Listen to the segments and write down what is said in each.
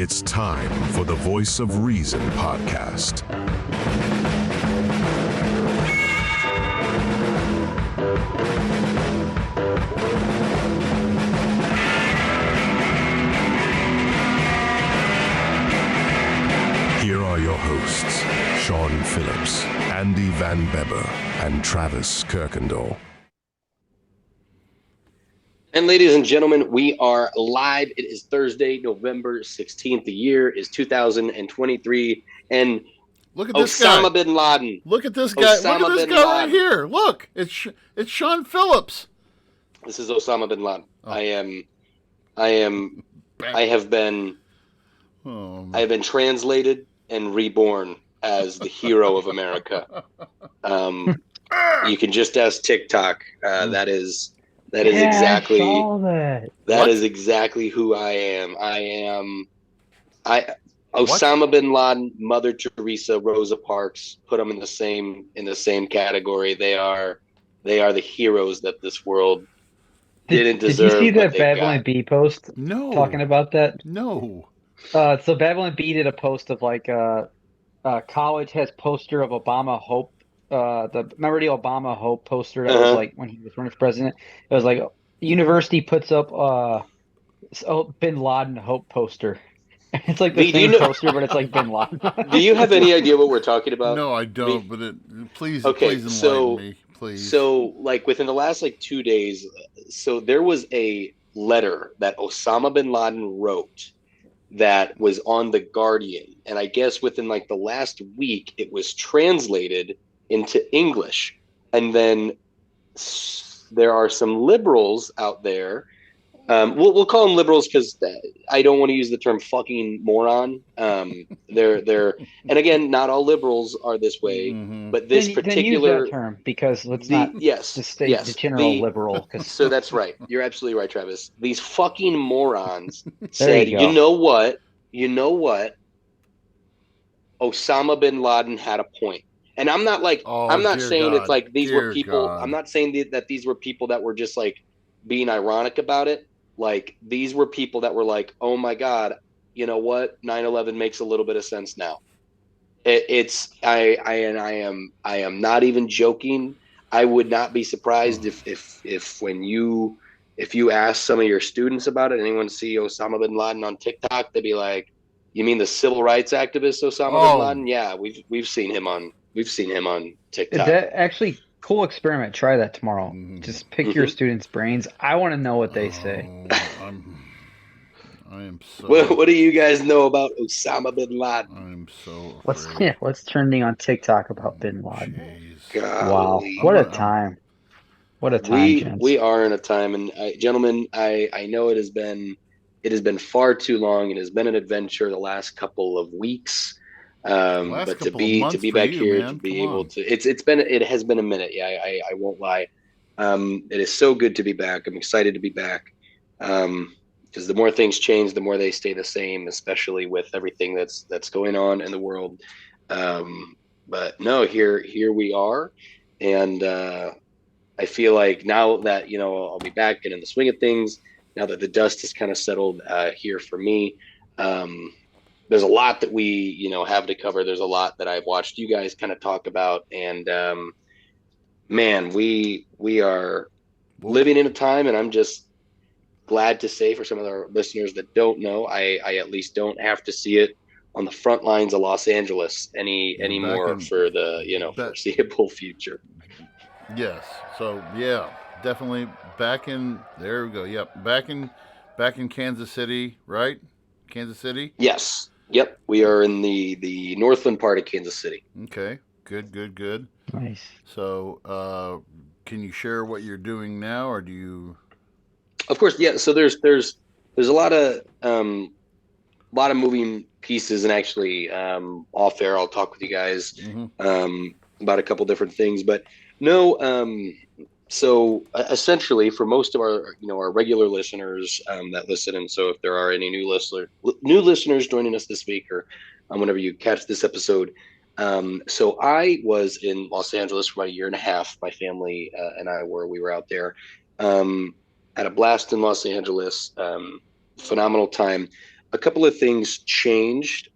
It's time for the Voice of Reason podcast. Here are your hosts, Sean Phillips, Andy Van Beber, and Travis Kirkendall. And ladies and gentlemen, we are live. It is Thursday, November 16th. The year is 2023. And look at this guy. Osama bin Laden. Look at this guy. Look at this guy right here. Look, it's Sean Phillips. This is Osama bin Laden. Oh. I have been translated and reborn as the hero of America. You can just ask TikTok. That is exactly that is exactly who I am. Osama bin Laden, Mother Teresa, Rosa Parks, put them in the same category. They are the heroes that this world didn't deserve. Did you see that Babylon Bee post? No. Talking about that? No. So Babylon Bee did a post of like college has poster of Obama Hope. Remember the Obama Hope poster that was like when he was running for president? It was like university puts up Bin Laden Hope poster. It's like the same poster, but it's like Bin Laden. Do you have any idea what we're talking about? No, I don't. Please enlighten me, please. So, like within the last 2 days, so there was a letter that Osama bin Laden wrote that was on The Guardian, and I guess within the last week, it was translated into English. And then there are some liberals out there. We'll call them liberals because I don't want to use the term fucking moron. They're and again, not all liberals are this way, but this particular then use that term because let's not just say the general liberal. So that's right. You're absolutely right, Travis. These fucking morons said, you know what? Osama bin Laden had a point. And I'm not I'm not saying God. It's like these were people. God. I'm not saying that these were people that were just being ironic about it. These were people that were like, oh my God, you know what? 9/11 makes a little bit of sense now. I am not even joking. I would not be surprised if when you ask some of your students about it, anyone see Osama bin Laden on TikTok, they'd be like, you mean the civil rights activist Osama bin Laden? Yeah, we've seen him on TikTok. Is that actually cool experiment? Try that tomorrow. Just pick your students' brains. I want to know what they say. I am so. What do you guys know about Osama bin Laden? I'm so afraid. What's trending on TikTok about Bin Laden? Wow, Golly. what a time! What a time, gents. We are in a time, and gentlemen, I know it has been far too long. It has been an adventure the last couple of weeks. But to be back here, man. To be able to, it has been a minute. Yeah, I won't lie. It is so good to be back. I'm excited to be back. Because the more things change, the more they stay the same, especially with everything that's going on in the world. But no, here we are, and I feel like now that I'll be back and in the swing of things. Now that the dust has kind of settled here for me. There's a lot that we, have to cover. There's a lot that I've watched you guys kind of talk about. And, man, we are living in a time, and I'm just glad to say for some of our listeners that don't know, I at least don't have to see it on the front lines of Los Angeles anymore for the, foreseeable future. Yes. So, yeah, definitely back in, there we go. Yep. Back in Kansas City, right? Kansas City? Yes. Yep, we are in the northland part of Kansas City. Okay, good. Nice. So, can you share what you're doing now, or do you? Of course, yeah. So there's a lot of moving pieces, and actually, off air, I'll talk with you guys about a couple different things. But no, so essentially, for most of our our regular listeners that listen, and so if there are any new listeners joining us this week or whenever you catch this episode, so I was in Los Angeles for about a year and a half. My family and we were out there, had a blast in Los Angeles, phenomenal time. a couple of things changed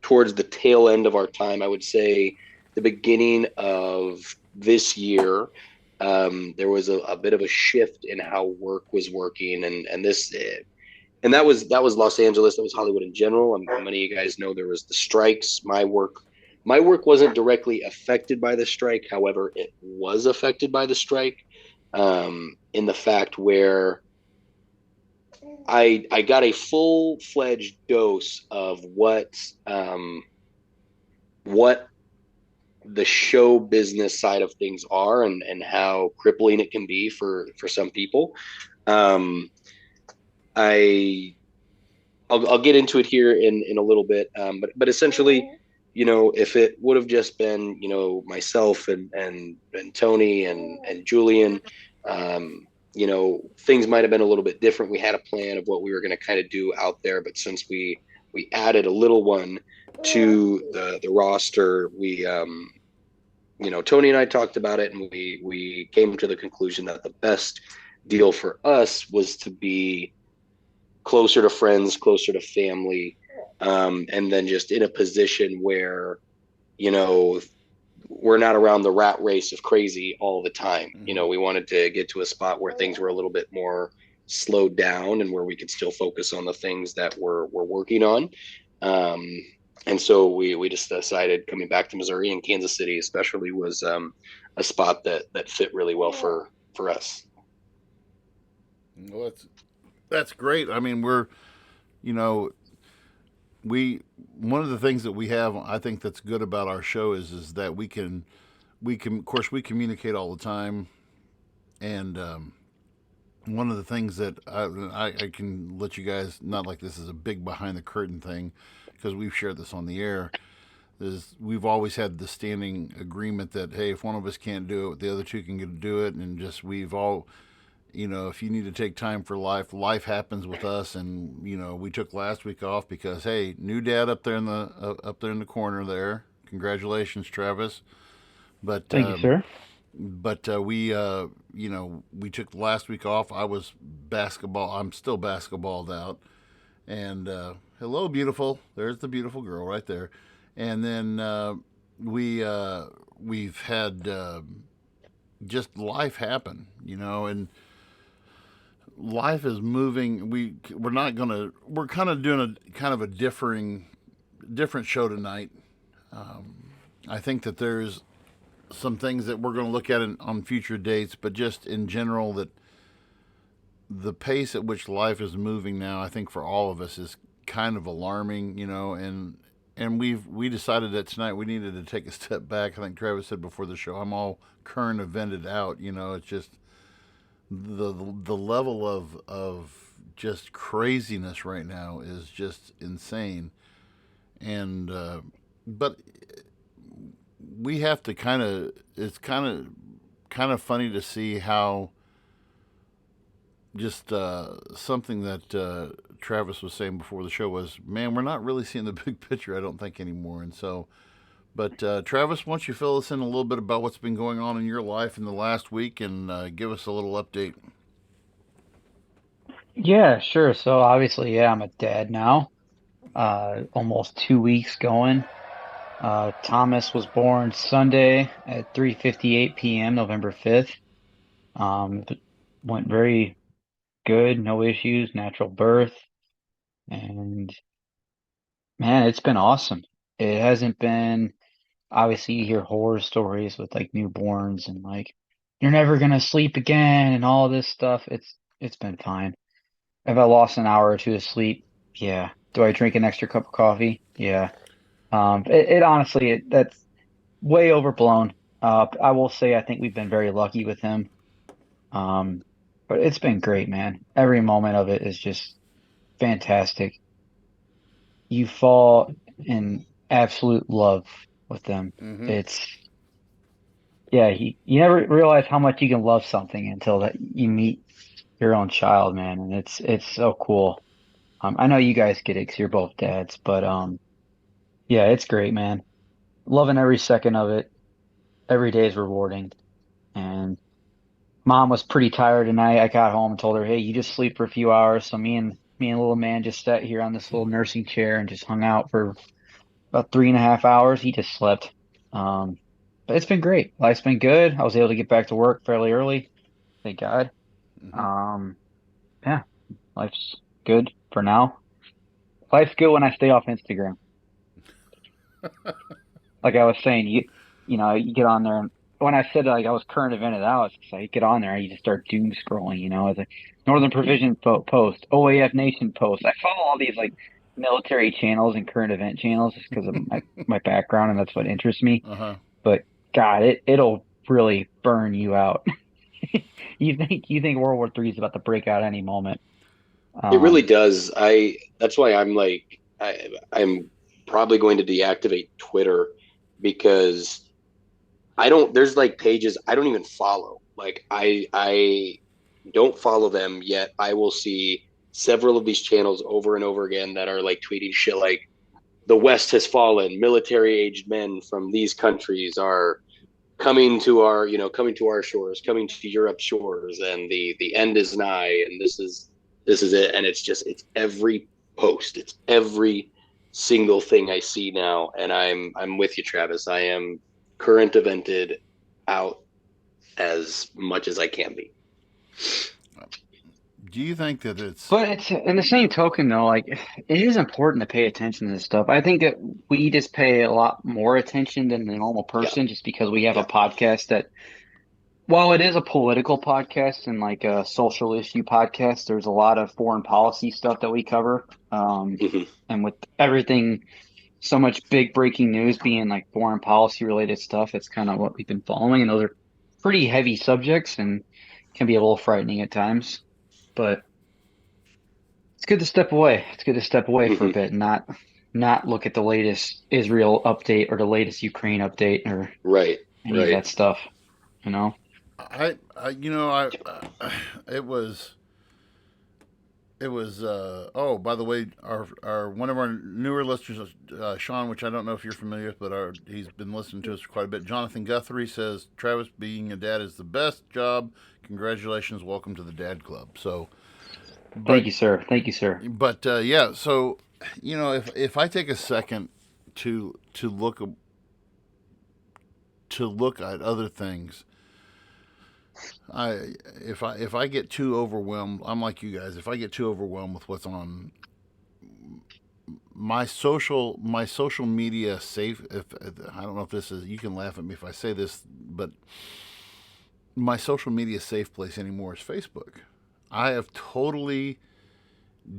towards the tail end of our time. I would say the beginning of this year, there was a bit of a shift in how work was working, and that was Los Angeles. That was Hollywood in general. Many of you guys know there was the strikes. My work wasn't directly affected by the strike. However, it was affected by the strike, in the fact where I got a full-fledged dose of what the show business side of things are, and how crippling it can be for some people. Um, I I'll get into it here in a little bit, but essentially, if it would have just been myself and Tony and Julian, things might have been a little bit different. We had a plan of what we were going to kind of do out there, but since we added a little one to the roster, Tony and I talked about it, and we came to the conclusion that the best deal for us was to be closer to friends, closer to family, and then just in a position where, we're not around the rat race of crazy all the time. We wanted to get to a spot where things were a little bit more slowed down, and where we could still focus on the things that we're working on. And so we just decided coming back to Missouri, and Kansas City especially was a spot that fit really well for us. Well, that's great. I mean, one of the things that we have, I think, that's good about our show is that we can, of course, we communicate all the time, and one of the things that I can let you guys, not like this is a big behind the curtain thing, because we've shared this on the air, is we've always had the standing agreement that, hey, if one of us can't do it, the other two can do it, and just we've all, if you need to take time for life happens with us, and we took last week off because, hey, new dad up there in the corner there. Congratulations, Travis. But thank you, sir. But we took last week off. I was basketball. I'm still basketballed out. And hello, beautiful. There's the beautiful girl right there. And then we've had just life happen, and life is moving. We're kind of doing a different show tonight. I think that there's some things that we're going to look at on future dates, but just in general, that the pace at which life is moving now, I think for all of us is kind of alarming, and we decided that tonight we needed to take a step back. I think Travis said before the show, I'm all current evented out, it's just the level of just craziness right now is just insane. And but we have to it's kind of funny to see how just something that Travis was saying before the show was, man, we're not really seeing the big picture, I don't think, anymore. And so, but Travis, why don't you fill us in a little bit about what's been going on in your life in the last week, and give us a little update? Yeah, sure. So obviously, yeah, I'm a dad now. Almost 2 weeks going. Thomas was born Sunday at 3:58 p.m., November 5th. It went very good, no issues, natural birth, and man, it's been awesome. It hasn't been, obviously you hear horror stories with like newborns and like you're never gonna sleep again and all this stuff. It's been fine. Have I lost an hour or two of sleep? Yeah. Do I drink an extra cup of coffee? Yeah. It honestly, that's way overblown. I will say I think we've been very lucky with him. Um, but it's been great, man. Every moment of it is just fantastic. You fall in absolute love with them. Mm-hmm. It's yeah, you never realize how much you can love something until that you meet your own child, man, and it's so cool. I know you guys get it 'cause you're both dads, but yeah, it's great, man. Loving every second of it. Every day is rewarding. And mom was pretty tired tonight. I got home and told her, "Hey, you just sleep for a few hours so me and Me and little man just sat here on this little nursing chair and just hung out for about 3.5 hours. He just slept. But it's been great. Life's been good. I was able to get back to work fairly early. Thank God. Mm-hmm. Yeah, life's good for now. Life's good when I stay off Instagram. Like I was saying, you get on there, and when I said like I was current event analysis, I get on there and you just start doom scrolling. It's like Northern Provision post, OAF Nation post. I follow all these like military channels and current event channels just because of my background, and that's what interests me. Uh-huh. But God, it'll really burn you out. You think World War III is about to break out any moment. It really does. That's why I'm probably going to deactivate Twitter, because there's like pages I don't even follow. Like I don't follow them, yet I will see several of these channels over and over again that are like tweeting shit like the West has fallen, military aged men from these countries are coming to our shores, coming to Europe's shores, and the end is nigh, and this is it. And it's every post, it's every single thing I see now. And I'm with you, Travis. I am current evented out as much as I can be. Do you think that it's... But it's in the same token, though, like it is important to pay attention to this stuff. I think that we just pay a lot more attention than the normal person, just because we have a podcast that, while it is a political podcast and like a social issue podcast, there's a lot of foreign policy stuff that we cover. And with everything, so much big breaking news being like foreign policy related stuff, it's kind of what we've been following. And those are pretty heavy subjects and can be a little frightening at times. But it's good to step away. It's good to step away for a bit and not look at the latest Israel update or the latest Ukraine update or any of that stuff. It was oh, by the way, our one of our newer listeners, Sean, which I don't know if you're familiar with, but he's been listening to us quite a bit. Jonathan Guthrie says, Travis, being a dad is the best job. Congratulations. Welcome to the Dad Club. So, thank you, sir. Thank you, sir. But yeah, so if I take a second to look at other things, if I get too overwhelmed, I'm like you guys. If I get too overwhelmed with what's on my social media safe, if I don't know if this is, you can laugh at me if I say this, but my social media safe place anymore is Facebook. I have totally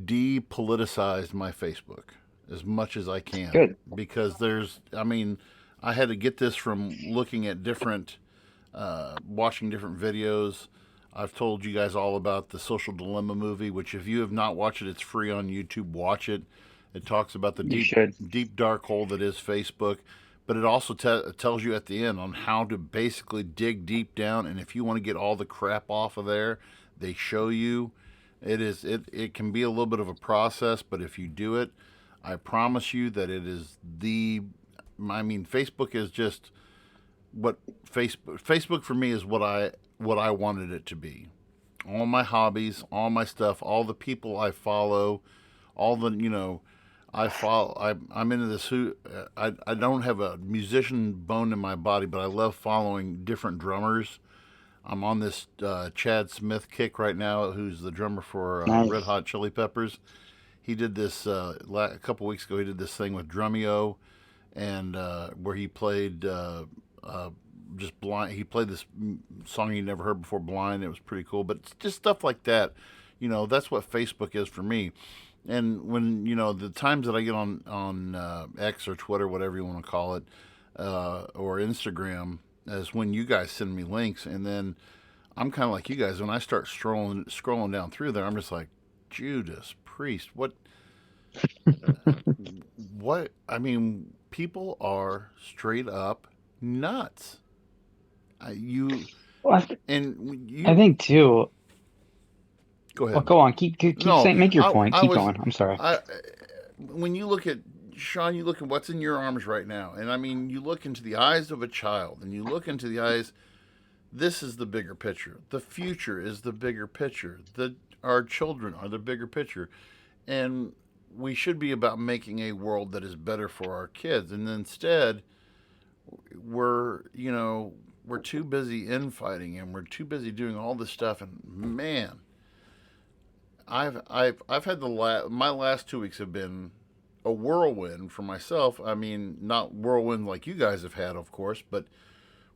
depoliticized my Facebook as much as I can. Good. Because I had to get this from looking at different, watching different videos. I've told you guys all about the Social Dilemma movie, which if you have not watched it, it's free on YouTube. Watch it. It talks about the deep dark hole that is Facebook. But it also tells you at the end on how to basically dig deep down. And if you want to get all the crap off of there, they show you. It can be a little bit of a process, but if you do it, I promise you that it is Facebook is just what Facebook for me is what I wanted it to be. All my hobbies, all my stuff, all the people I follow, all the, I'm into this. I don't have a musician bone in my body, but I love following different drummers. I'm on this Chad Smith kick right now, who's the drummer for Red Hot Chili Peppers. He did this a couple weeks ago. He did this thing with Drumeo, and where he played just Blind. He played this song you never heard before, Blind. It was pretty cool. But it's just stuff like that. That's what Facebook is for me. And when the times that I get on X or Twitter, whatever you want to call it, or Instagram, is when you guys send me links, and then I'm kind of like you guys. When I start scrolling down through there, I'm just like, Judas Priest, what? What? I mean, people are straight up nuts. I think too. Go ahead. Well, go on. Keep saying. Make your point. Keep going. I'm sorry. When you look at Sean, you look at what's in your arms right now, and I mean, you look into the eyes of a child, and you look into the eyes. This is the bigger picture. The future is the bigger picture. Our children are the bigger picture, and we should be about making a world that is better for our kids. And instead, we're too busy infighting, and we're too busy doing all this stuff. And man, I've had my last 2 weeks have been a whirlwind for myself. I mean, not whirlwind like you guys have had, of course, but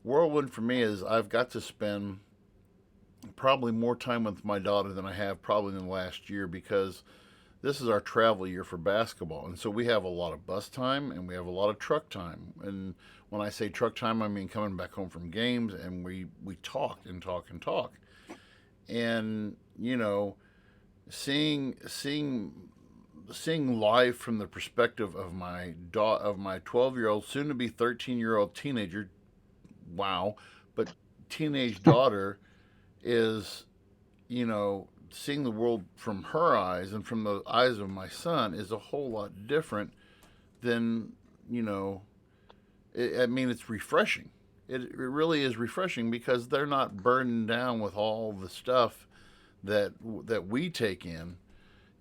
whirlwind for me is I've got to spend probably more time with my daughter than I have probably in the last year, because this is our travel year for basketball. And so we have a lot of bus time and we have a lot of truck time. And when I say truck time, I mean coming back home from games, and we talk and talk and talk. And, seeing life from the perspective of my 12-year-old, soon to be 13-year-old teenager, wow, but teenage daughter is, seeing the world from her eyes and from the eyes of my son is a whole lot different than, it's refreshing. It really is refreshing, because they're not burdened down with all the stuff that we take in,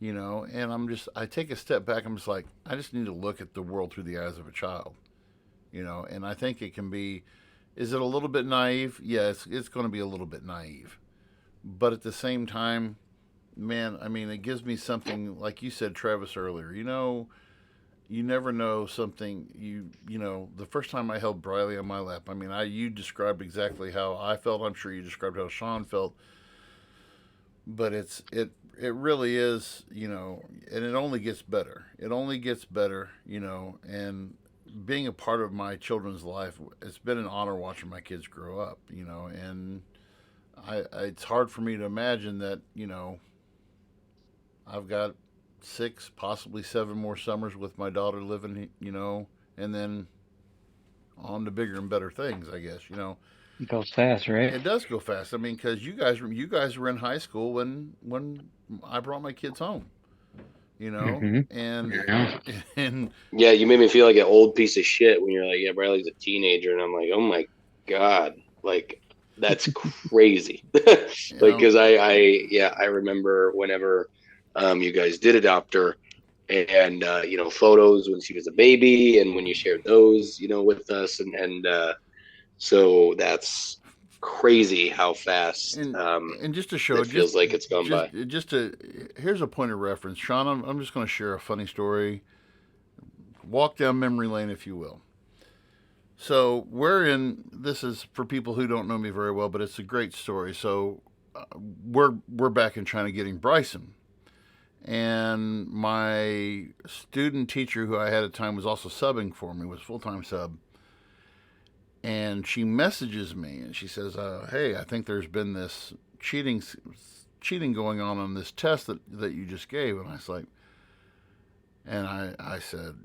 and I take a step back. I'm just like, I just need to look at the world through the eyes of a child, and I think it can be, is it a little bit naive? Yes, it's going to be a little bit naive, but at the same time, man, it gives me something, like you said, Travis, earlier, you never know something. The first time I held Briley on my lap, you described exactly how I felt. I'm sure you described how Sean felt. But it really is, and it only gets better. It only gets better, and being a part of my children's life, it's been an honor watching my kids grow up, and it's hard for me to imagine that, I've got 6, possibly 7 more summers with my daughter living, and then on to bigger and better things, I guess, It goes fast, right? It does go fast. Because you guys were in high school when I brought my kids home, Mm-hmm. and yeah, you made me feel like an old piece of shit when you're like, yeah, Bradley's a teenager, and I'm like, oh my god, like that's crazy. Because I remember whenever you guys did adopt her, and photos when she was a baby, and when you shared those, with us, and so that's crazy how fast. And just to show, it feels like it's gone by. Here's a point of reference, Sean. I'm just going to share a funny story. Walk down memory lane, if you will. So this is for people who don't know me very well, but it's a great story. So we're back in China getting Bryson. And my student teacher, who I had at the time, was also subbing for me, was full-time sub. And she messages me and she says, hey, I think there's been this cheating going on this test that you just gave. And I was like, and I said,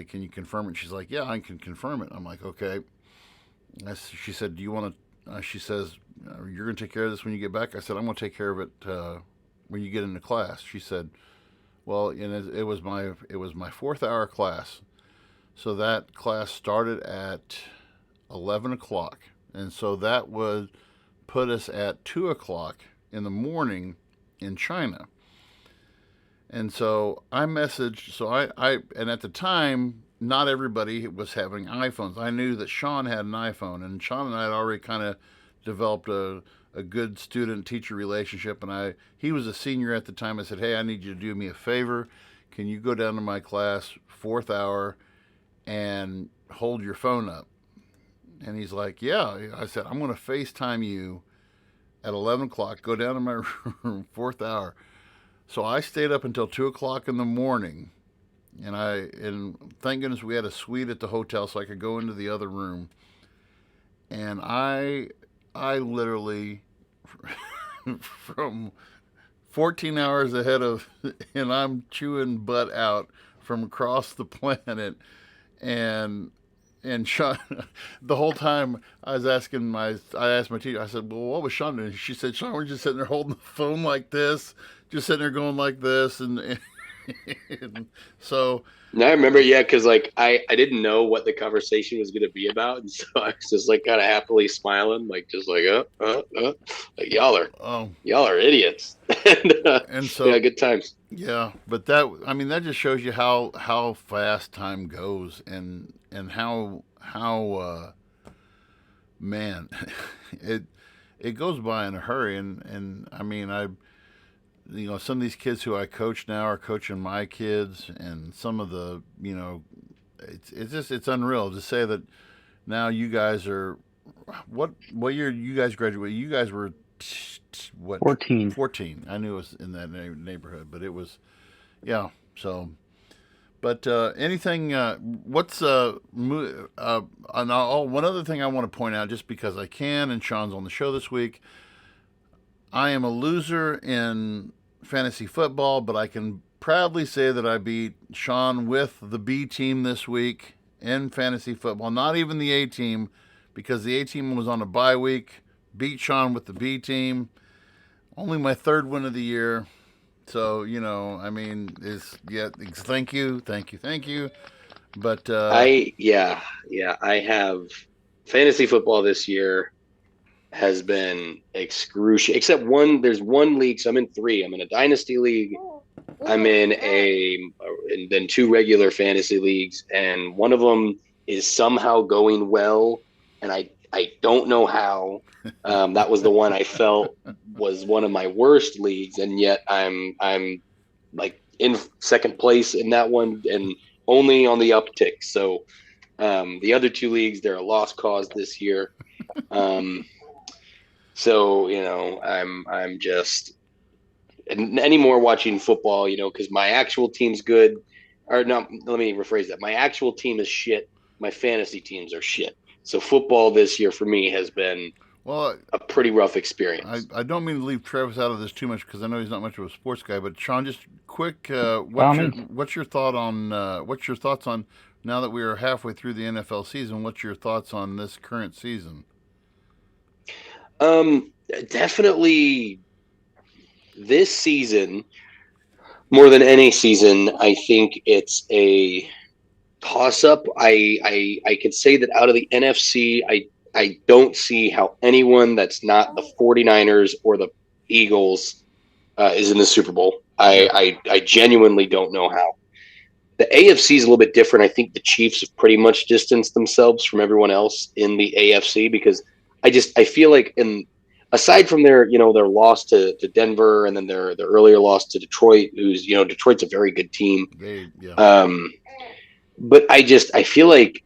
can you confirm it? She's like, yeah, I can confirm it. I'm like, okay. She said, do you want to, she says, you're going to take care of this when you get back? I said, I'm going to take care of it when you get into class. She said, well, and it was my 4th hour class. So that class started at 11 o'clock. And so that would put us at 2 o'clock in the morning in China. And so I messaged, and at the time, not everybody was having iPhones. I knew that Sean had an iPhone, and Sean and I had already kind of developed a good student-teacher relationship, and he was a senior at the time. I said, hey, I need you to do me a favor. Can you go down to my class, 4th hour, and hold your phone up? And he's like, yeah. I said, I'm going to FaceTime you at 11 o'clock, go down to my room, 4th hour. So I stayed up until 2 o'clock in the morning, and thank goodness we had a suite at the hotel so I could go into the other room. And I literally, from 14 hours ahead of, and I'm chewing butt out from across the planet, and Sean, the whole time I asked my teacher, I said, well, what was Sean doing? She said, Sean, we're just sitting there holding the phone like this, just sitting there going like this, and So now I remember, yeah, because like I didn't know what the conversation was going to be about, and so I was just like kind of happily smiling, like just like like y'all are idiots, and yeah, so good times. yeah, but that just shows you how fast time goes, and how man, it it goes by in a hurry, and I mean I some of these kids who I coach now are coaching my kids, and some of the it's unreal to say that now you guys are what year you guys graduated? You guys were what 14. 14. I knew it was in that neighborhood, but it was yeah. So, but anything? What's and one other thing I want to point out, just because I can, and Sean's on the show this week. I am a loser in fantasy football, but I can proudly say that I beat Sean with the B team this week in fantasy football. Not even the A team, because the A team was on a bye week. Beat Sean with the B team. Only my third win of the year. So, I mean, thank you. But I have fantasy football this year has been excruciating. Except there's one league. So I'm in three. I'm in a dynasty league. I'm in and then two regular fantasy leagues, and one of them is somehow going well, and I don't know how. That was the one I felt was one of my worst leagues, and yet I'm like in second place in that one, and only on the uptick. So the other two leagues, they're a lost cause this year. So I'm just anymore watching football, because my actual team's good. Or no, let me rephrase that. My actual team is shit. My fantasy teams are shit. So football this year for me has been a pretty rough experience. I don't mean to leave Travis out of this too much, because I know he's not much of a sports guy. But Sean, just quick, what's your thoughts on now that we are halfway through the NFL season? What's your thoughts on this current season? Definitely this season, more than any season, I think it's a toss-up. I could say that out of the NFC, I don't see how anyone that's not the 49ers or the Eagles is in the Super Bowl. I genuinely don't know how. The AFC is a little bit different. I think the Chiefs have pretty much distanced themselves from everyone else in the AFC, because I feel like aside from their loss to Denver, and then their earlier loss to Detroit, who's Detroit's a very good team. But I feel like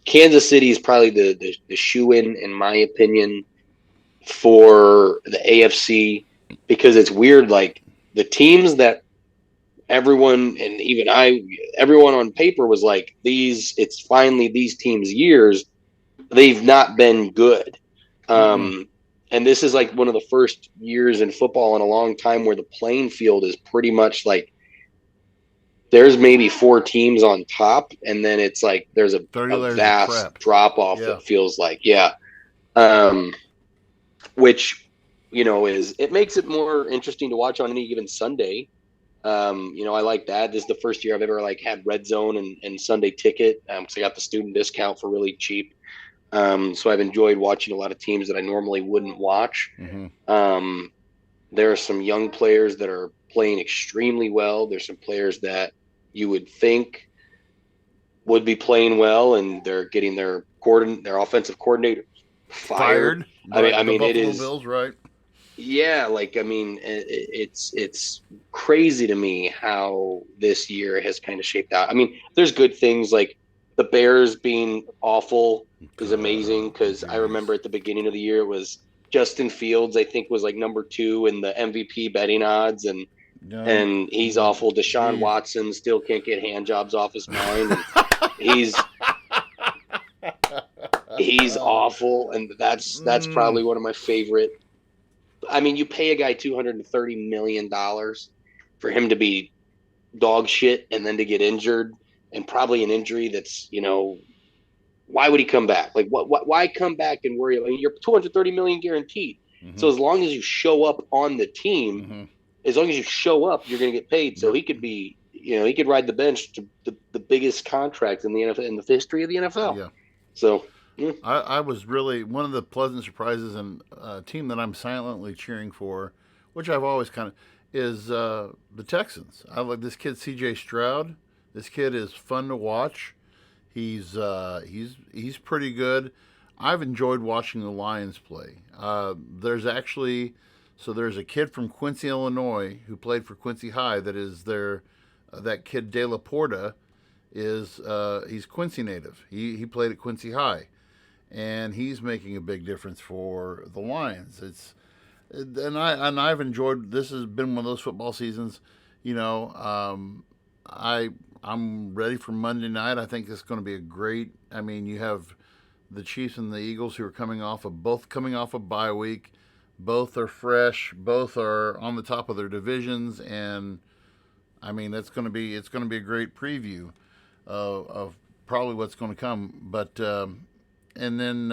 Kansas City is probably the shoe-in, in my opinion, for the AFC, because it's weird. Like the teams that everyone, and even everyone on paper was like, it's finally these teams' years. They've not been good. And this is like one of the first years in football in a long time where the playing field is pretty much like there's maybe four teams on top, and then it's like there's a vast drop off. Yeah. It feels like, which it makes it more interesting to watch on any given Sunday. I like that. This is the first year I've ever had Red Zone and Sunday Ticket, because I got the student discount for really cheap. So I've enjoyed watching a lot of teams that I normally wouldn't watch. Mm-hmm. There are some young players that are playing extremely well. There's some players that you would think would be playing well, and they're getting their offensive coordinator fired. I mean, it is Bills, right? Yeah, it's crazy to me how this year has kind of shaped out. I mean, there's good things, like the Bears being awful is amazing, because I remember at the beginning of the year it was Justin Fields, I think, was like number 2 in the MVP betting odds, and he's awful. Deshaun Watson still can't get hand jobs off his mind, and he's awful, and that's probably one of my favorite. I mean, you pay a guy $230 million for him to be dog shit and then to get injured, and probably an injury that's, why would he come back? Like, why come back and worry? I mean, you're $230 million guaranteed. Mm-hmm. So as long as you show up on the team, as long as you show up, you're going to get paid. So he could be, he could ride the bench to the biggest contract in the NFL, in the history of the NFL. Yeah. So I was really one of the pleasant surprises, and a team that I'm silently cheering for, which I've always kind of, is the Texans. I like this kid, C.J. Stroud. This kid is fun to watch. He's pretty good. I've enjoyed watching the Lions play. There's a kid from Quincy, Illinois, who played for Quincy High. That is that kid De La Porta he's Quincy native. He played at Quincy High, and he's making a big difference for the Lions. I've enjoyed. This has been one of those football seasons. I'm ready for Monday night. I think it's going to be a great. I mean, you have the Chiefs and the Eagles who are coming off a bye week. Both are fresh. Both are on the top of their divisions, and I mean it's going to be a great preview of probably what's going to come. But and then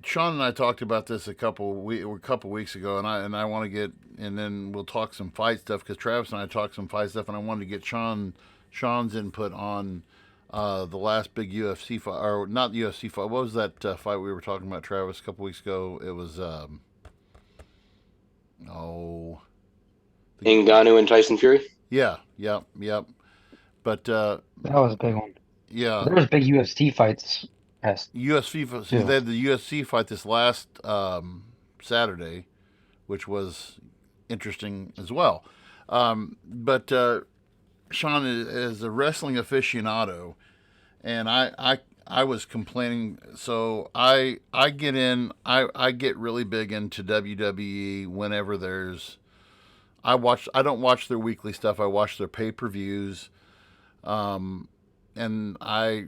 Sean and I talked about this a couple weeks ago, and I want to get, and then we'll talk some fight stuff, because Travis and I talked some fight stuff, and I wanted to get Sean's input on the last big UFC fight, or not UFC fight. What was that fight we were talking about, Travis, a couple weeks ago? It was Ngannou and Tyson Fury. Yeah, yep. But that was a big one. Yeah, there was big UFC fights. UFC. So they had the UFC fight this last Saturday, which was interesting as well. But Sean is a wrestling aficionado, and I was complaining. So I get really big into WWE whenever there's. I don't watch their weekly stuff. I watch their pay-per-views. And I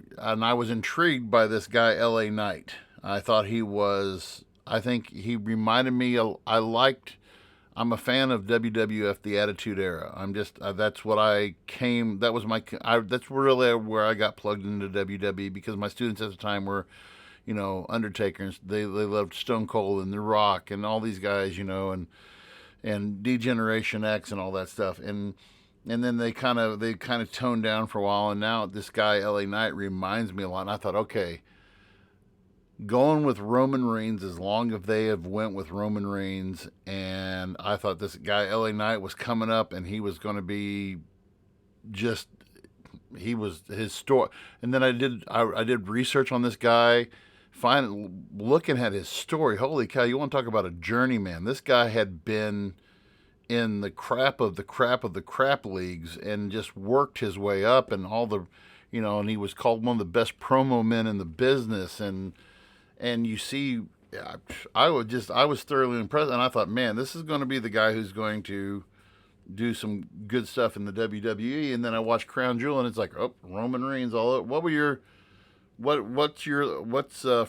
was intrigued by this guy, L.A. Knight. I think he reminded me. I'm a fan of WWF, the Attitude Era. That's really where I got plugged into WWE, because my students at the time were, Undertakers. They loved Stone Cold and The Rock and all these guys, and D-Generation X and all that stuff. And then they kind of toned down for a while, and now this guy L.A. Knight reminds me a lot. And I thought, okay, going with Roman Reigns as long as they have went with Roman Reigns, and I thought this guy L.A. Knight was coming up, and he was going to be his story. And then I did research on this guy, looking at his story. Holy cow! You want to talk about a journeyman? This guy had been in the crap of the crap leagues and just worked his way up, and all the, and he was called one of the best promo men in the business, and you see, I was thoroughly impressed, and I thought, man, this is going to be the guy who's going to do some good stuff in the WWE. And then I watched Crown Jewel, and it's like, oh, Roman Reigns. What's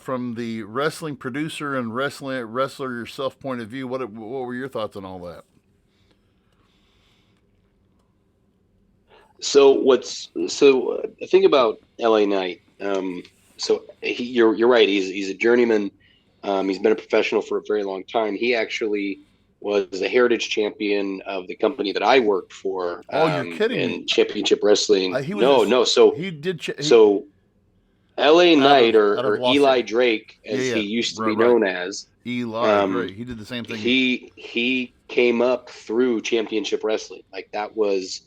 from the wrestling producer and wrestler yourself point of view? What were your thoughts on all that? So the thing about LA Knight, you're right. He's a journeyman. He's been a professional for a very long time. He actually was the heritage champion of the company that I worked for. Oh, you're kidding me! In Championship Wrestling. No. So he did. LA Knight or Eli Drake, as he used to be known as. Eli Drake. He did the same thing. He came up through Championship Wrestling. Like, that was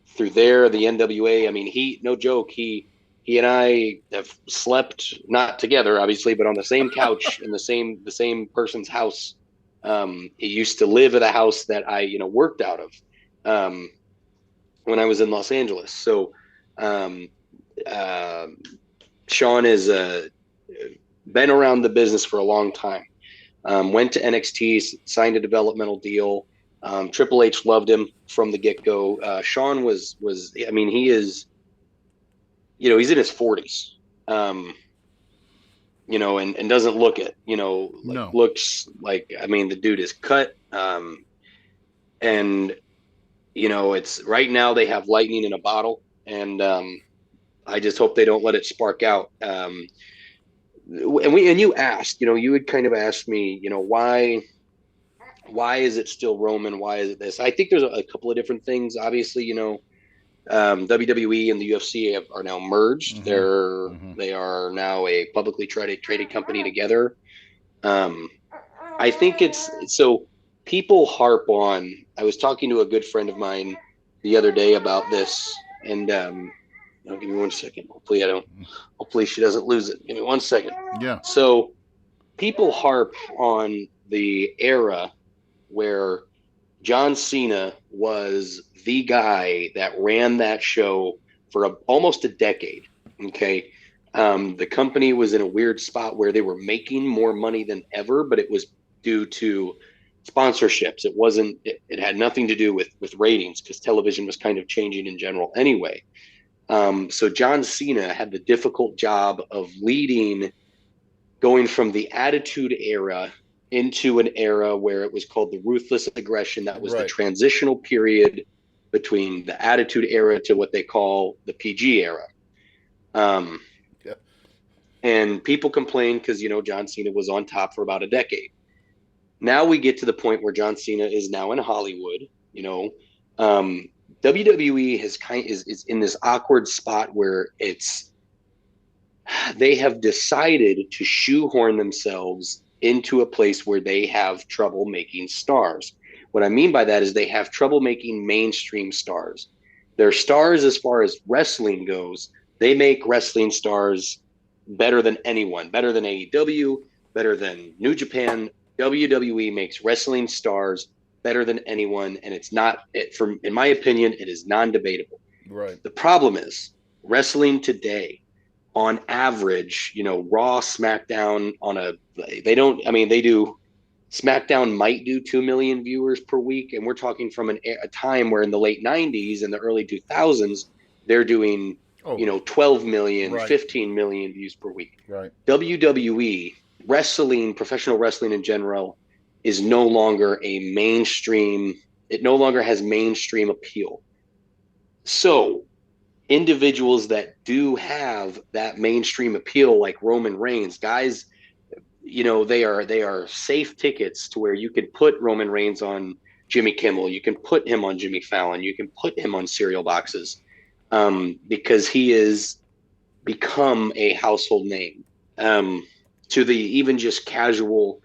through there, the NWA. I mean, no joke, he and I have slept, not together obviously, but on the same couch in the same person's house. He used to live at a house that I worked out of when I was in Los Angeles. So Sean has been around the business for a long time. Went to NXT, signed a developmental deal. Triple H loved him from the get-go. Sean was I mean, he is, he's in his 40s, and doesn't look it, No. Looks like, I mean, the dude is cut. And, it's right now they have lightning in a bottle, and I just hope they don't let it spark out. And you asked, you had kind of asked me, why why is it still Roman? Why is it this? I think there's a couple of different things. Obviously, WWE and the UFC are now merged. They are now a publicly traded company together. I think it's so people harp on. I was talking to a good friend of mine the other day about this, and give me 1 second. Hopefully she doesn't lose it. Give me 1 second. Yeah. So people harp on the era where John Cena was the guy that ran that show for almost a decade. Okay. The company was in a weird spot where they were making more money than ever, but it was due to sponsorships. It had nothing to do with ratings, because television was kind of changing in general anyway. So John Cena had the difficult job of going from the Attitude Era into an era where it was called the Ruthless Aggression. That was the transitional period between the Attitude Era to what they call the PG era. And people complain because, John Cena was on top for about a decade. Now we get to the point where John Cena is now in Hollywood. WWE is in this awkward spot where they have decided to shoehorn themselves into a place where they have trouble making stars. What I mean by that is they have trouble making mainstream stars. They're stars as far as wrestling goes. They make wrestling stars better than anyone, better than AEW, better than New Japan. WWE makes wrestling stars better than anyone, and in my opinion, it is non-debatable. Right. The problem is wrestling today, on average, Raw, SmackDown they do. SmackDown might do 2 million viewers per week, and we're talking from a time where in the late 90s and the early 2000s, they're doing 12 million, 15 million views per week. Right. WWE, professional wrestling in general, is no longer it no longer has mainstream appeal. So individuals that do have that mainstream appeal, like Roman Reigns, guys, they are safe tickets to where you can put Roman Reigns on Jimmy Kimmel, you can put him on Jimmy Fallon, you can put him on cereal boxes, because he has become a household name to the even just casual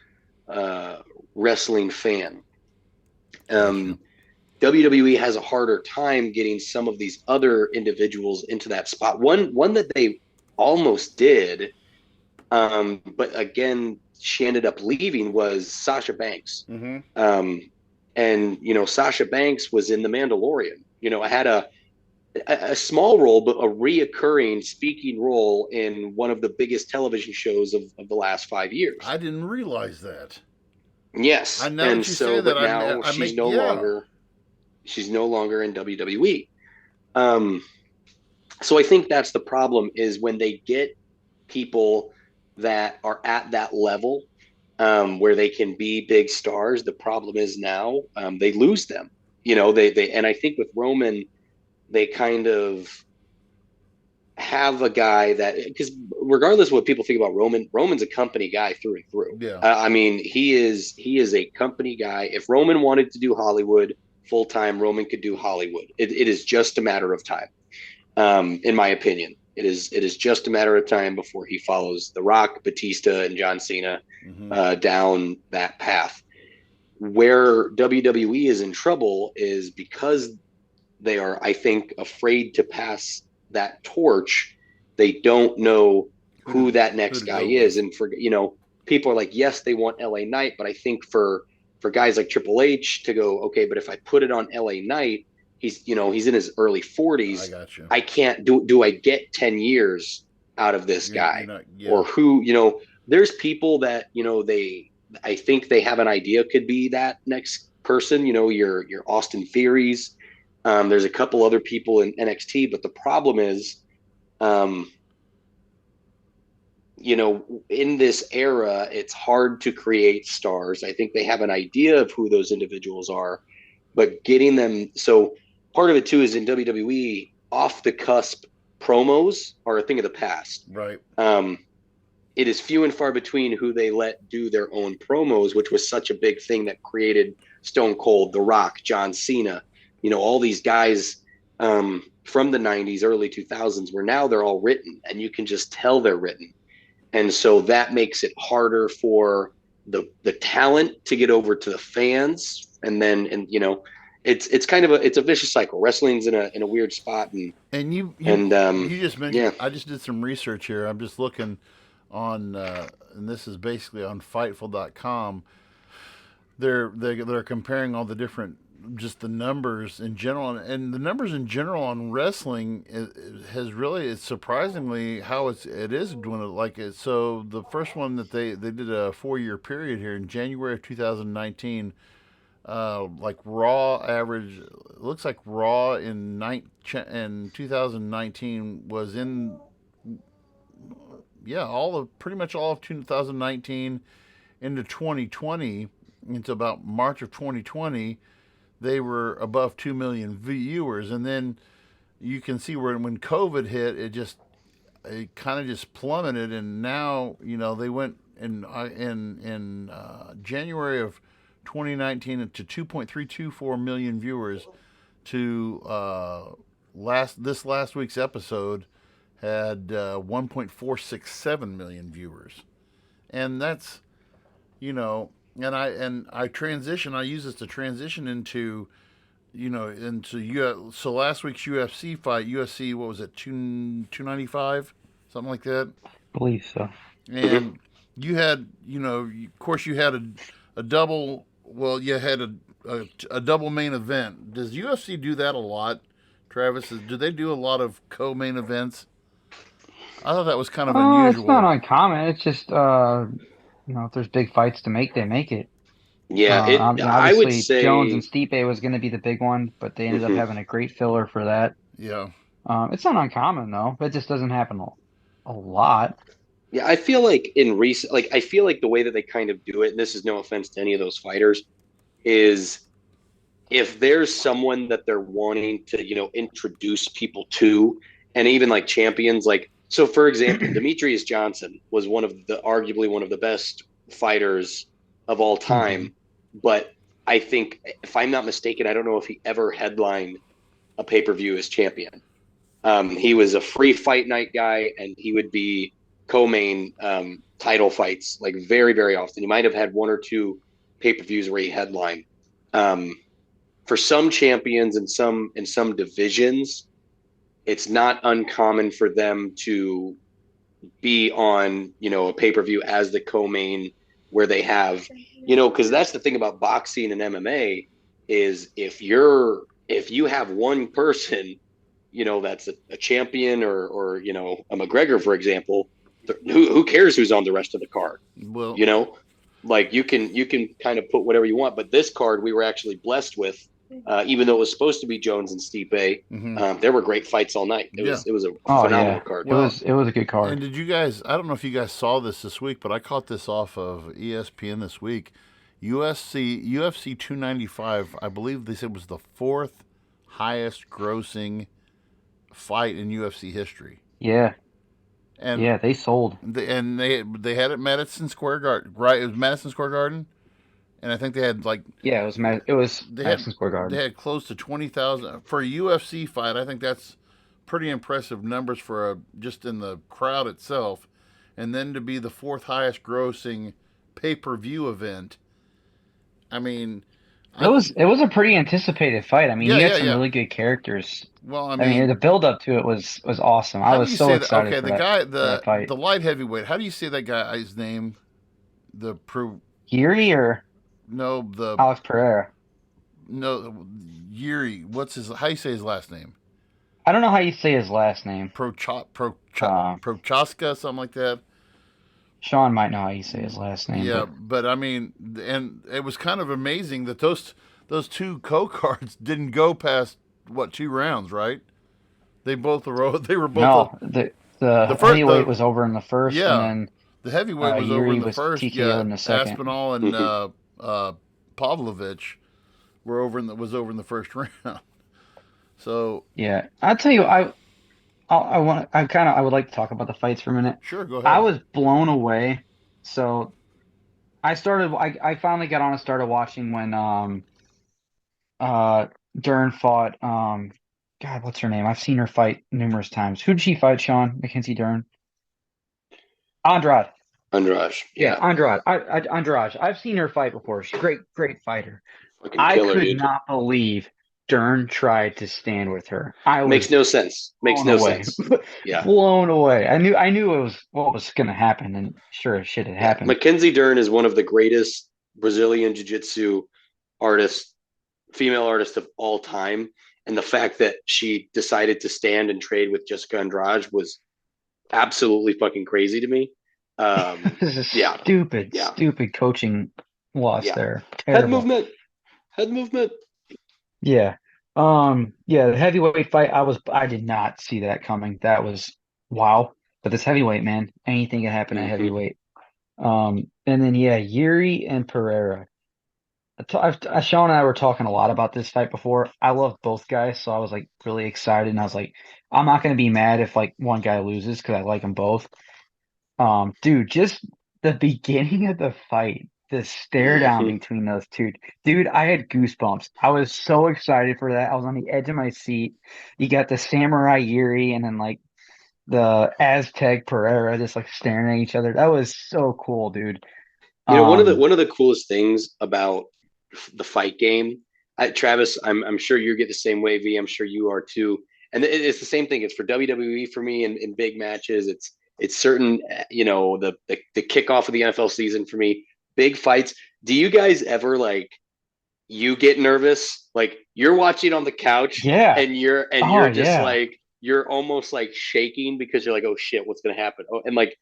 wrestling fan. WWE has a harder time getting some of these other individuals into that spot. One that they almost did, but again, she ended up leaving, was Sasha Banks. And Sasha Banks was in The Mandalorian. Had a small role, but a reoccurring speaking role in one of the biggest television shows of the last 5 years. I didn't realize that. Yes, and so but now she's no longer. She's no longer in WWE. So I think that's the problem, is when they get people that are at that level where they can be big stars. The problem is now they lose them. And I think with Roman, they kind of have a guy that, because regardless of what people think about Roman's a company guy through and through. Yeah. He is a company guy. If Roman wanted to do Hollywood full time, Roman could do Hollywood. It is just a matter of time. In my opinion, it is just a matter of time before he follows The Rock, Batista, and John Cena down that path. Where WWE is in trouble is because they are, I think, afraid to pass that torch. They don't know who that next guy is. And people are like, yes, they want LA Knight, but I think for guys like Triple H to go, okay, but if I put it on LA Knight, he's in his early 40s. I got you. I can't do I get 10 years out of this guy? Or who, there's people that, I think they have an idea could be that next person, your Austin Theories. There's a couple other people in NXT, but the problem is, in this era, it's hard to create stars. I think they have an idea of who those individuals are, but getting them. So part of it too is in WWE, off the cusp promos are a thing of the past. Right. it is few and far between who they let do their own promos, which was such a big thing that created Stone Cold, The Rock, John Cena, all these guys from the 90s, early 2000s, where now they're all written and you can just tell they're written. And so that makes it harder for the talent to get over to the fans. And then, it's kind of it's a vicious cycle. Wrestling's in a weird spot. And you just mentioned, yeah. I just did some research here. I'm just looking on, and this is basically on Fightful.com. They're comparing all the different, just the numbers in general, and the numbers in general on wrestling it's surprisingly how it is doing it like it. So the first one that they did a 4-year period here in January of 2019. Like Raw average, it looks like Raw in 2019 was in, pretty much all of 2019 into 2020, into about March of 2020, they were above 2 million viewers. And then you can see when COVID hit, it kind of just plummeted. And now, they went in January of 2019 to 2.324 million viewers to this last week's episode had 1.467 million viewers. And that's, and I use this to transition into, so last week's UFC fight, UFC, what was it, 295, something like that? I believe so. And you had, of course you had a double, you had a double main event. Does UFC do that a lot, Travis? Do they do a lot of co-main events? I thought that was kind of unusual. It's not uncommon. It's just, if there's big fights to make, they make it. Yeah, I would say Jones and Stipe was going to be the big one, but they ended up having a great filler for that. Yeah. It's not uncommon, though. It just doesn't happen a lot. Yeah, I feel like I feel like the way that they kind of do it, and this is no offense to any of those fighters, is if there's someone that they're wanting to, introduce people to, and even like champions, so for example, Demetrius Johnson was arguably one of the best fighters of all time. But I think, if I'm not mistaken, I don't know if he ever headlined a pay-per-view as champion. He was a free fight night guy, and he would be co-main title fights like very, very often. He might have had 1 or 2 pay-per-views where he headlined. For some champions in some divisions, it's not uncommon for them to be on, a pay-per-view as the co-main, where they have, because that's the thing about boxing and MMA is if you have one person, that's a champion or a McGregor, for example, who cares who's on the rest of the card? Well, you can kind of put whatever you want, but this card we were actually blessed with. Even though it was supposed to be Jones and Stipe, there were great fights all night. It was a phenomenal card. It was a good card. And did you guys? I don't know if you guys saw this week, but I caught this off of ESPN this week. UFC 295. I believe they said was the 4th highest grossing fight in UFC history. Yeah. And they sold. They had it Madison Square Garden. Right, it was Madison Square Garden. And I think they had it was Madison Square Garden. They had close to 20,000 for a UFC fight. I think that's pretty impressive numbers for just in the crowd itself, and then to be the 4th highest grossing pay-per-view event. I mean, it was a pretty anticipated fight. I mean, you had some really good characters. Well, I mean, the build up to it was awesome. I was so excited. Okay, that fight. The light heavyweight. How do you say that guy's name? Yuri or. No, Alex Pereira. No, Yuri. How do you say his last name? I don't know how you say his last name. Prochaska, something like that. Sean might know how you say his last name. Yeah, but I mean, and it was kind of amazing that those 2 co-cards didn't go past 2 rounds, right? They were both. No, the heavyweight was over in the first. Yeah, and then the heavyweight was over in the first. TKO in the second. Aspinall and Pavlovich was over in the first round. So yeah, I'll tell you, I I would like to talk about the fights for a minute. Sure, go I ahead. was blown away. So I finally got on and started watching when uh Dern fought God, what's her name? I've seen her fight numerous times. Who did she fight, Sean? Mackenzie Dern? Andrade. Andrade, Yeah, yeah, Andrade. Andrade. I've seen her fight before. She's a great fighter. fucking I killer, could dude. not believe Dern tried to stand with her. I Makes was no sense. Makes blown no away. sense. Yeah, Blown away. I knew it was what was going to happen, and sure as shit it yeah. happened. Mackenzie Dern is one of the greatest Brazilian jiu-jitsu artists, female artists of all time, and the fact that she decided to stand and trade with Jessica Andrade was absolutely fucking crazy to me. This is Yeah, yeah, stupid coaching loss yeah. there. Head Terrible. movement, head movement. Yeah. Yeah, the heavyweight fight, I did not see that coming. That was wow. But this heavyweight, man, anything can happen at Mm-hmm. heavyweight. And then yeah, Yuri and Pereira. Sean and I were talking a lot about this fight before. I love both guys, so I was like really excited, and I was like, I'm not gonna be mad if like one guy loses because I like them both. Dude, just the beginning of the fight, the stare down Mm-hmm. between those two. Dude, I had goosebumps. I was so excited for that. I was on the edge of my seat. You got the Samurai Yuri and then like the Aztec Pereira just like staring at each other. That was so cool, dude. You know, Um, one of the coolest things about the fight game, Travis, I'm sure you get the same way. V, I'm sure you are too. And it's the same thing. It's for WWE for me in big matches. It's certain, you know, the kickoff of the NFL season for me. Big fights. Do you guys ever like you get nervous? Like you're watching on the couch yeah. and Oh you're just yeah. like you're almost like shaking because you're like, oh shit, what's gonna happen? Oh, and like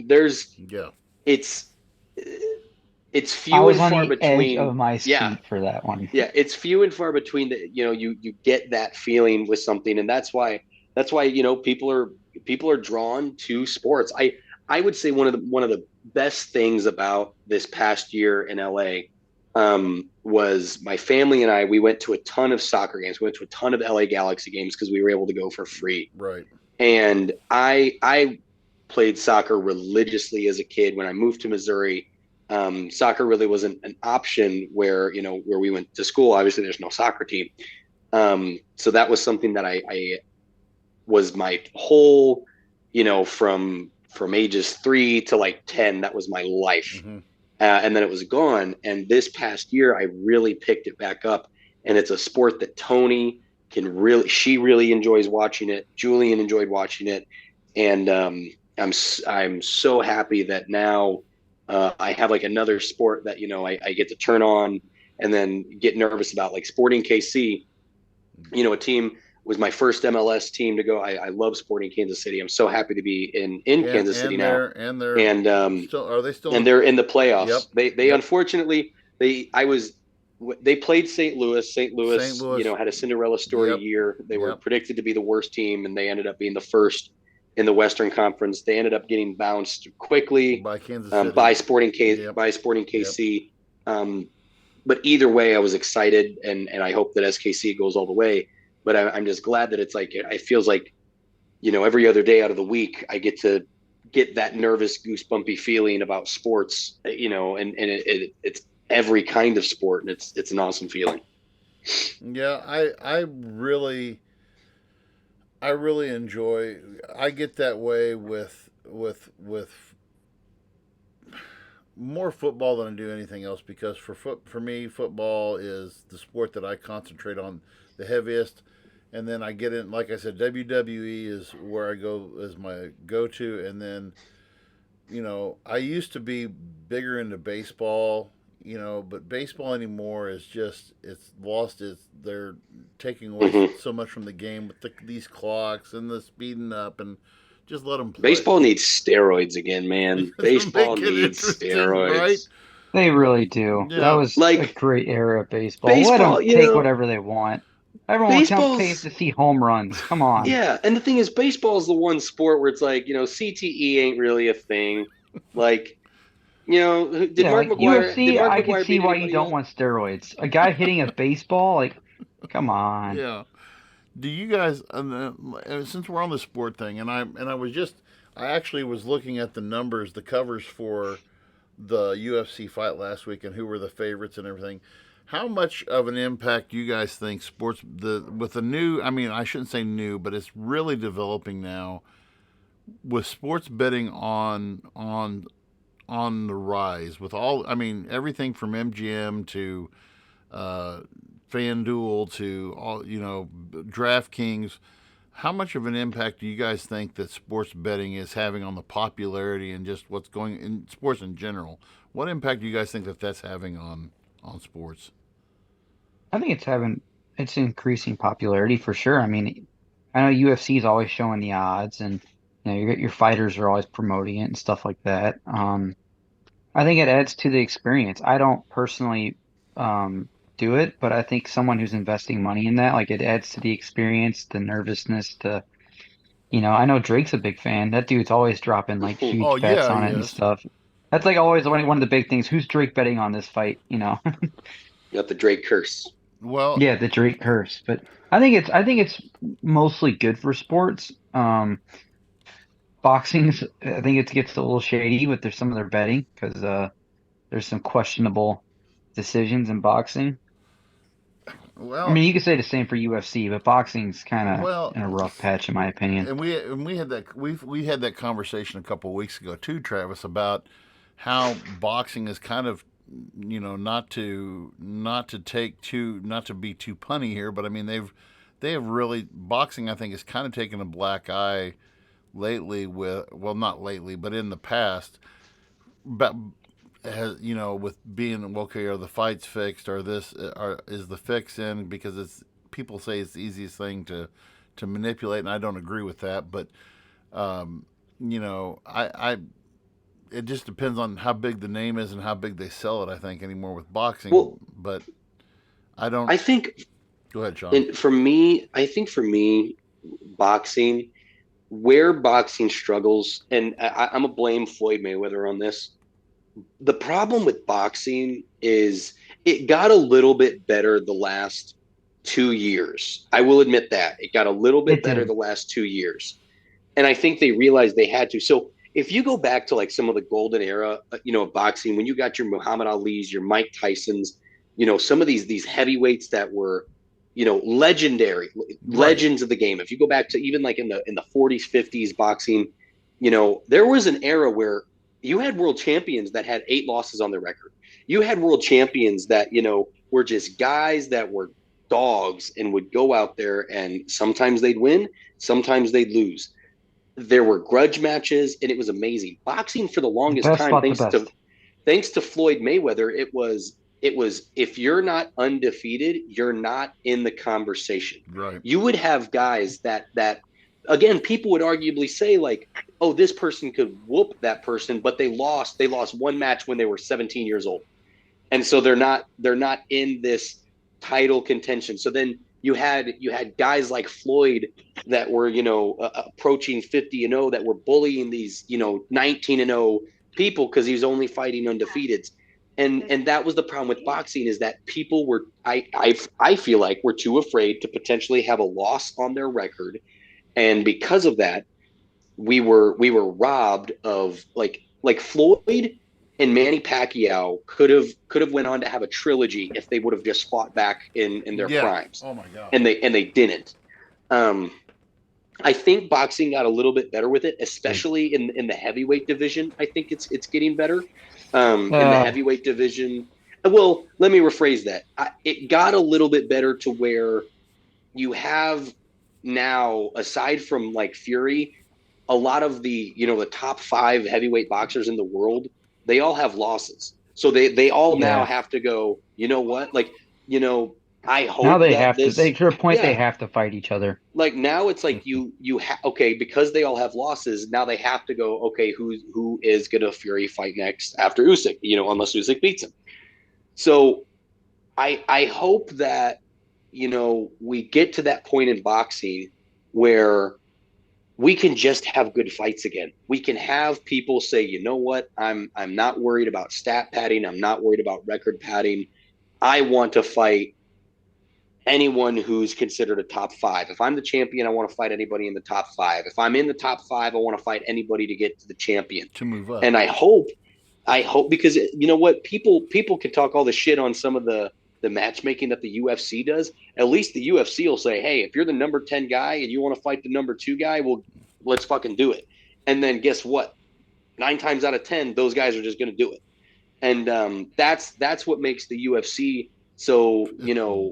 there's Yeah. it's it's I few was and on far the edge between. of my Yeah, seat for that one. yeah, it's few and far between that. You know, you get that feeling with something, and that's why you know people are drawn to sports. I would say one of the best things about this past year in LA was my family and I. We went to a ton of soccer games. We went to a ton of LA Galaxy games because we were able to go for free. Right. And I played soccer religiously as a kid. When I moved to Missouri, soccer really wasn't an option where you know where we went to school. Obviously, there's no soccer team, so that was something that I was my whole, you know, from ages 3 to like 10. That was my life, Mm-hmm. and then it was gone. And this past year, I really picked it back up, and it's a sport that Tony can really. She really enjoys watching it. Julian enjoyed watching it, and I'm so happy that now I have like another sport that you know I get to turn on and then get nervous about, like Sporting KC. You know, a team was my first MLS team to go. I love Sporting Kansas City. I'm so happy to be in Kansas City now, They're and still, are they still and they're in the Yep. playoffs. They Yep. unfortunately they played St. Louis. St. St. Louis, you Louis. know, had a Cinderella story Yep. year. They were Yep. predicted to be the worst team, and they ended up being the first in the Western Conference. They ended up getting bounced quickly By Kansas City. Yep. By Sporting Yep. KC. But either way, I was excited, and I hope that SKC goes all the way. But I'm just glad that it's like it feels like, you know, every other day out of the week I get to get that nervous, goosebumpy feeling about sports. You know, and it's every kind of sport, and it's an awesome feeling. Yeah, I really enjoy. I get that way with more football than I do anything else, because for me, football is the sport that I concentrate on the heaviest. And then I get in, like I said, WWE is where I go as my go to. And then, you know, I used to be bigger into baseball, you know, but baseball anymore is just, it's lost its, they're taking away Mm-hmm. so much from the game with these clocks and the speeding up, and just let them play. Baseball needs steroids again, man. To Baseball make it needs interesting, right? steroids. They really do. That Yeah. was a Like great era of baseball. Let baseball, them you take know, whatever they want. Everyone pays baseball's to see home runs. Come on. yeah. And the thing is, baseball is the one sport where it's like, you know, CTE ain't really a thing. Like, you know, Yeah, like Did UFC, Mark I could McGuire see beat why you anybody don't yet? want steroids. A guy hitting a baseball, like, come on. Yeah. Do you guys, since we're on the sport thing, I actually was looking at the numbers, the covers for the UFC fight last week, and who were the favorites and everything. How much of an impact do you guys think sports with the new? I mean, I shouldn't say new, but it's really developing now with sports betting on the rise. With all, I mean, everything from MGM to uh, FanDuel to all, DraftKings. How much of an impact do you guys think that sports betting is having on the popularity and just what's going in sports in general? What impact do you guys think that that's having on sports? I think it's increasing popularity for sure. I mean, I know UFC is always showing the odds, and your fighters are always promoting it and stuff like that. I think it adds to the experience. I don't personally do it, but I think someone who's investing money in that, like it adds to the experience, the nervousness, I know Drake's a big fan. That dude's always dropping like Oh huge bets yeah, on he it and is. stuff. That's like always one of the big things. Who's Drake betting on this fight? You got the Drake curse. Well, Yeah, the Drake curse. But I think it's mostly good for sports. Boxing's I think it gets a little shady with some of their betting because there's some questionable decisions in boxing. I well, mean, you could say the same for UFC, but boxing's kind of well. in a rough patch, in my opinion. And we we had that conversation a couple of weeks ago too, Travis, about how boxing is kind of not to be too punny here, but I mean they have really boxing I think has kind of taken a black eye lately with well not lately but in the past but has with being okay are the fights fixed or this are is the fix in because it's people say it's the easiest thing to manipulate and I don't agree with that but um, I it just depends on how big the name is and how big they sell it I think anymore with boxing Well, but I don't I think, go ahead Sean. and for me, boxing, where boxing struggles, and I'm gonna blame Floyd Mayweather on this. The problem with boxing is it got a little bit better the last 2 years. I will admit that it got a little bit It better did. the last 2 years, and I think they realized they had to. So if you go back to like some of the golden era, of boxing, when you got your Muhammad Ali's, your Mike Tyson's, some of these heavyweights that were, legendary Right. legends of the game. If you go back to even like in the 40s, 50s boxing, there was an era where you had world champions that had 8 losses on their record. You had world champions that, were just guys that were dogs and would go out there and sometimes they'd win, sometimes they'd lose. There were grudge matches and it was amazing. Boxing for the The longest best time, fought the thanks to best. thanks to Floyd Mayweather, it was if you're not undefeated, you're not in the conversation. Right. You would have guys that again, people would arguably say like, oh, this person could whoop that person, but they lost one match when they were 17 years old. And so they're not in this title contention. So then you had guys like Floyd that were approaching 50-0 that were bullying these 19-0 people because he was only fighting undefeated. And that was the problem with boxing is that people were I feel like were too afraid to potentially have a loss on their record, and because of that we were robbed of like Floyd and Manny Pacquiao could have went on to have a trilogy if they would have just fought back in their Yeah. primes, Oh my gosh. and they didn't. Um, I think boxing got a little bit better with it, especially in the heavyweight division. I think it's getting better. In the Uh, heavyweight division, well, let me rephrase that. It got a little bit better to where you have now, aside from like Fury, a lot of the top five heavyweight boxers in the world, they all have losses. So they all now yeah. have to go, you know what? Like, you know, I Now hope they that have to. They this, to a point they yeah, have to fight each other. like now it's like okay, because they all have losses, now they have to go, okay, who is gonna Fury fight next after Usyk, unless Usyk beats him. So I hope that, we get to that point in boxing where we can just have good fights again. We can have people say, you know what, I'm not worried about stat padding, I'm not worried about record padding. I want to fight anyone who's considered a top 5. If I'm the champion, I want to fight anybody in the top 5. If I'm in the top 5, I want to fight anybody to get to the champion. To move up. And I hope because you know what, people can talk all the shit on some of the matchmaking that the UFC does. At least the UFC will say, hey, if you're the number 10 guy and you want to fight the number 2 guy, well, let's fucking do it. And then guess what? 9 times out of 10, those guys are just going to do it. And that's what makes the UFC so,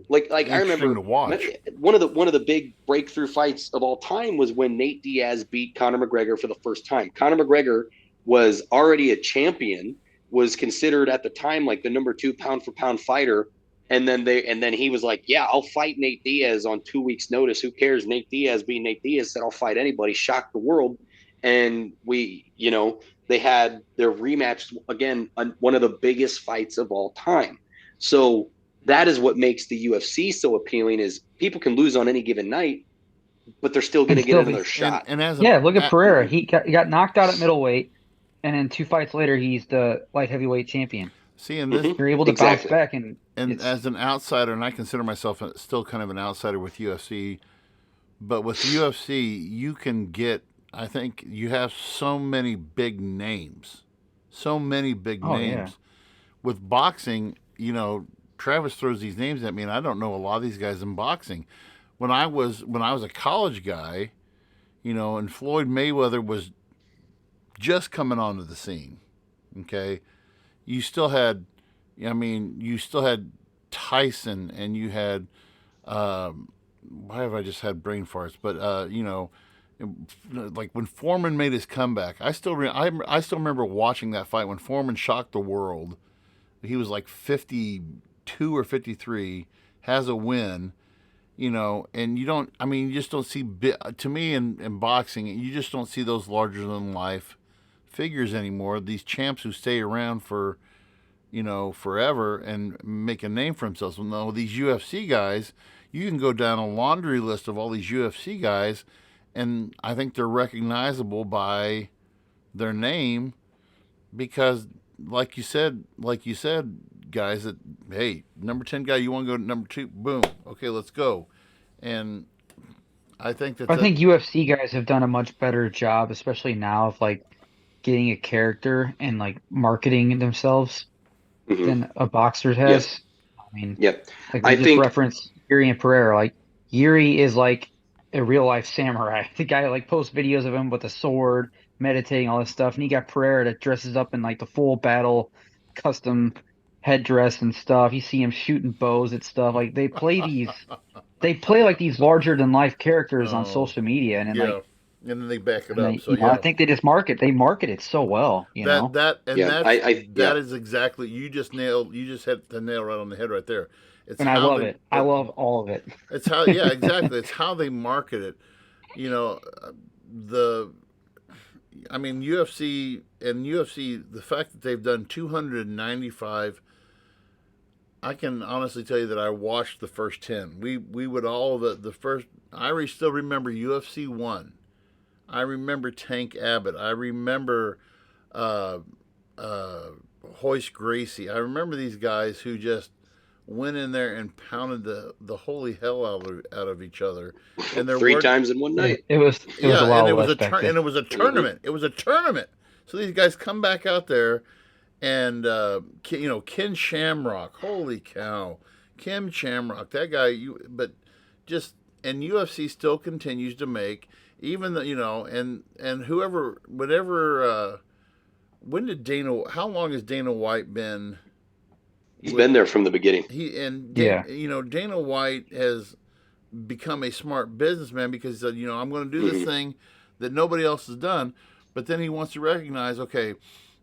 like I remember one of the big breakthrough fights of all time was when Nate Diaz beat Conor McGregor for the first time. Conor McGregor was already a champion, was considered at the time like the number 2 pound for pound fighter. And then he was like, yeah, I'll fight Nate Diaz on 2 weeks notice. Who cares? Nate Diaz being Nate Diaz said, I'll fight anybody, shocked the world. And they had their rematch again on one of the biggest fights of all time. So that is what makes the UFC so appealing, is people can lose on any given night, but they're still going to get another shot. Look at Pereira. He got knocked out at middleweight, and then 2 fights later, he's the light heavyweight champion. See, and this you're able to bounce back. And as an outsider, and I consider myself still kind of an outsider with UFC, but with UFC, you can get, I think you have so many big names. Yeah. With boxing, Travis throws these names at me, and I don't know a lot of these guys in boxing. When I was a college guy, and Floyd Mayweather was just coming onto the scene. Okay, you still had Tyson, and you had why have I just had brain farts? But like when Foreman made his comeback, I still remember watching that fight when Foreman shocked the world. He was like 52 or 53, has a win, and you just don't see, to me in boxing, you just don't see those larger than life figures anymore. These champs who stay around for, forever and make a name for themselves. Well, no, these UFC guys, you can go down a laundry list of all these UFC guys, and I think they're recognizable by their name because, like you said, guys, that, hey, number 10 guy, you want to go to number 2? Boom. Okay, let's go. And I think UFC guys have done a much better job, especially now, of like getting a character and like marketing themselves than a boxer has. Yep. I mean, like I think reference Yuri and Pereira. Like Yuri is like a real life samurai. The guy like posts videos of him with a sword, meditating, all this stuff, and he got Pereira that dresses up in like the full battle custom headdress and stuff. You see him shooting bows at stuff. Like they play like these larger than life characters on social media, and then and then they back it up. I think they just market it so well. That is exactly, you just hit the nail right on the head right there. I love it. I love all of it. It's how, exactly. It's how they market it. UFC, the fact that they've done 295, I can honestly tell you that I watched the first 10. We would all, the first, I still remember UFC 1. I remember Tank Abbott. I remember Hoist Gracie. I remember these guys who just went in there and pounded the holy hell out of each other, and there 3 times in one night. It was a lot less back then. And it was a tournament. It was a tournament. So these guys come back out there, and Ken Shamrock. Holy cow, Ken Shamrock. That guy. And UFC still continues to make, even though and whoever, whatever. How long has Dana White been? He's been there from the beginning. Dana White has become a smart businessman because he said, I'm going to do this thing that nobody else has done. But then he wants to recognize, okay,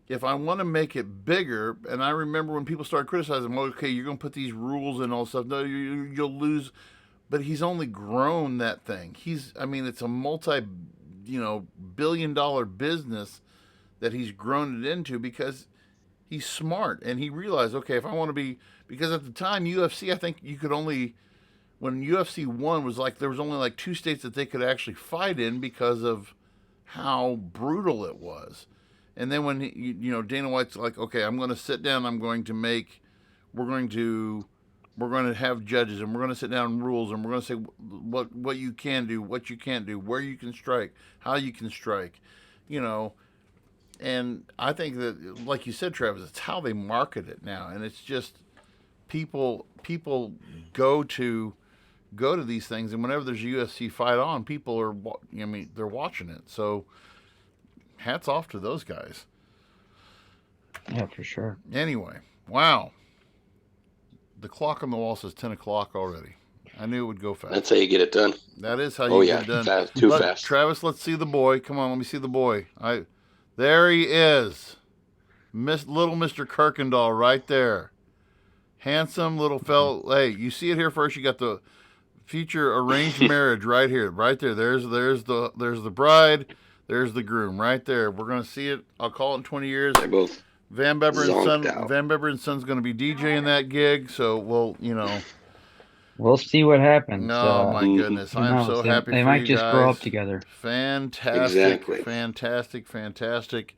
if I want to make it bigger, and I remember when people started criticizing him, okay, you're going to put these rules and all stuff. No, you'll lose. But he's only grown that thing. It's a multi-billion-dollar business that he's grown it into because he's smart, and he realized, okay, if I want to be, because at the time UFC, I think you could only, when UFC 1 was like, there was only like 2 states that they could actually fight in because of how brutal it was. And then when Dana White's like, okay, I'm going to sit down, we're going to we're going to have judges, and we're going to sit down rules, and we're going to say what you can do, what you can't do, where you can strike, how you can strike, And I think that, like you said, Travis, it's how they market it now, and it's just people go to these things, and whenever there's a UFC fight on, people are, they're watching it. So, hats off to those guys. Yeah, for sure. Anyway, wow. The clock on the wall says 10 o'clock already. I knew it would go fast. That's how you get it done. That is how you get it done. Fast, too fast. Travis, let's see the boy. Come on, let me see the boy. There he is. Little Mr. Kirkendall right there. Handsome little fella. Hey, you see it here first. You got the future arranged marriage right here. Right there. There's the bride. There's the groom right there. We're going to see it. I'll call it in 20 years. They're both Van Beber and Son's going to be DJing that gig, so we'll see what happens. No, my goodness, I am so happy. They might just grow up together. Fantastic, fantastic.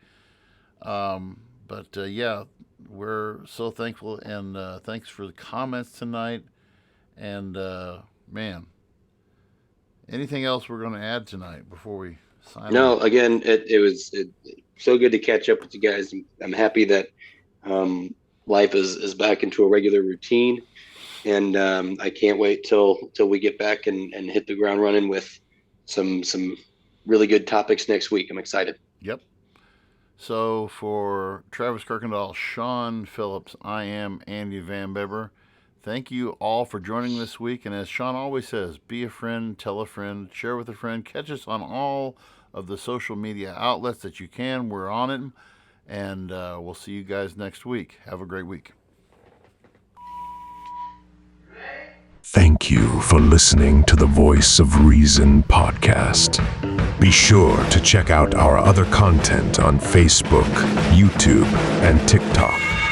Yeah, we're so thankful, and thanks for the comments tonight. And man, anything else we're going to add tonight before we sign off? No, again, it was so good to catch up with you guys. I'm happy that life is back into a regular routine, and I can't wait till we get back and hit the ground running with some really good topics next week. I'm excited. Yep. So for Travis Kirkendall, Sean Phillips, I am Andy Van Beber. Thank you all for joining this week. And as Sean always says, be a friend, tell a friend, share with a friend. Catch us on all of the social media outlets that you can. We're on it. And we'll see you guys next week. Have a great week. Thank you for listening to the Voice of Reason podcast. Be sure to check out our other content on Facebook, YouTube, and TikTok.